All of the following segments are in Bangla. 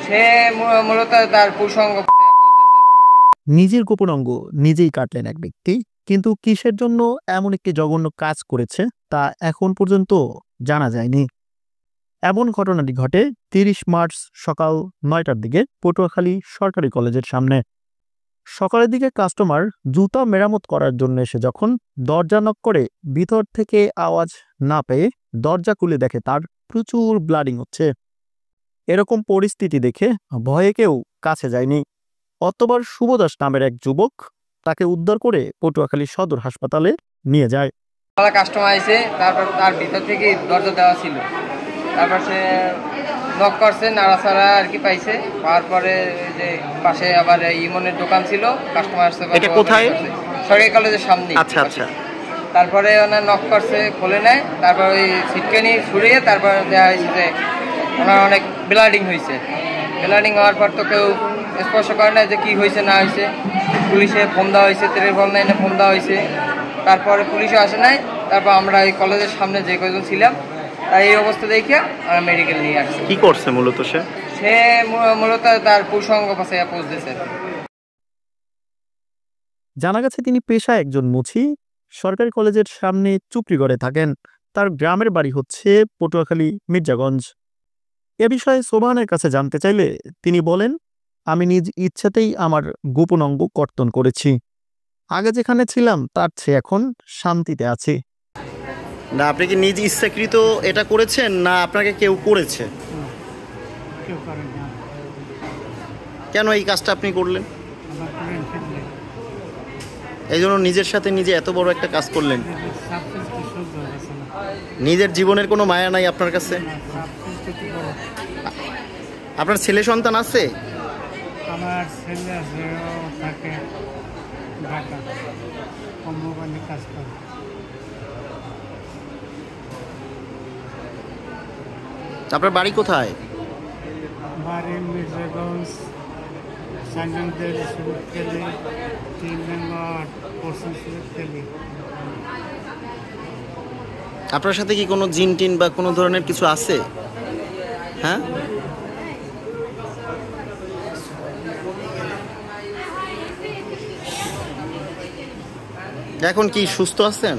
সে মূলত তার পুরুষাঙ্গ নিজের গোপন অঙ্গ নিজেই কাটলেন এক ব্যক্তি, কিন্তু কিসের জন্য এমন একটি জঘন্য কাজ করেছে তা এখন পর্যন্ত জানা যায়নি। এমন ঘটনাটি ঘটে ৩০ মার্চ সকাল ৯টার দিকে পটুয়াখালী সরকারি কলেজের সামনে। সকালের দিকে কাস্টমার জুতা মেরামত করার জন্য এসে যখন দরজা নক করে ভিতর থেকে আওয়াজ না পেয়ে দরজা খুলে দেখে তার প্রচুর ব্লাডিং হচ্ছে। এরকম পরিস্থিতি দেখে ভয়ে কেউ কাছে যায়নি। অতবার শুভদাস নামের এক যুবক তাকে উদ্ধার করে পটুয়াখালী সদর হাসপাতালে নিয়ে যায়। কাস্টমার আইছে, তারপর তার ভিতর থেকে দরজা দেওয়া ছিল, তারপর সে নক করছে, নাড়াচাড়া আর কি পাইছে। পাওয়ার পরে যে পাশে আবার ইমনের দোকান ছিল, কাস্টমার আসছে। এটা কোথায়? সরকারি কলেজের সামনে। আচ্ছা আচ্ছা। তারপরে ওনার নক করছে, খোলে নেয়। তারপর ওই সিটকানি ছুড়িয়ে তারপর দেওয়া হয়েছে যে ওনার অনেক ব্লাডিং হয়েছে। ব্লাডিং হওয়ার পর তো কেউ স্পর্শ করে না যে কী হয়েছে না হয়েছে। পুলিশে ফোন দেওয়া হয়েছে, 349-এ ফোন দেওয়া হয়েছে। তারপরে পুলিশও আসে নাই। তারপর আমরা এই কলেজের সামনে যে কজন ছিলাম তার এই অবস্থা দেখে আমরা মেডিকেল নিয়ে আসছি। কি করছে মূলত সে মূলত তার পুরুষাঙ্গ পাশে পৌঁছেছে। জানা গেছে তিনি পেশায় একজন মুচি, সরকারি কলেজের সামনে চুপড়িগড়ে থাকেন। তার গ্রামের বাড়ি হচ্ছে পটুয়াখালী মির্জাগঞ্জ। এ বিষয়ে সোবহানের কাছে জানতে চাইলে তিনি বলেন, আমি নিজ ইচ্ছাতেই আমার গোপন অঙ্গ কর্তন করেছি। আগে যেখানে ছিলাম তার চেয়ে এখন শান্তিতে আছি। না, আপনি কি নিজ ইচ্ছাকৃত এটা করেছেন না আপনাকে কেউ করেছে? কেন এই কাজটা আপনি করলেন? এই জন্য নিজের সাথে নিজে এত বড় একটা কাজ করলেন? নিজের জীবনের কোনো মায়া নাই আপনার কাছে? আপনার ছেলে সন্তান আছে? আমার ছেলে আছে, তাকে ঢাকা কোম্পানি কাজ করে। আপনার বাড়ি কোথায়? বাড়ি মির্জাগঞ্জ, সাইনদের সুরতখালী, 3 নম্বর পশ্চিম সুরতখালী। আপনার সাথে কি কোনো জিন টিন বা কোনো ধরনের কিছু আছে? হ্যাঁ, এখন কি সুস্থ আছেন?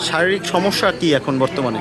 শারীরিক সমস্যা কি এখন বর্তমানে?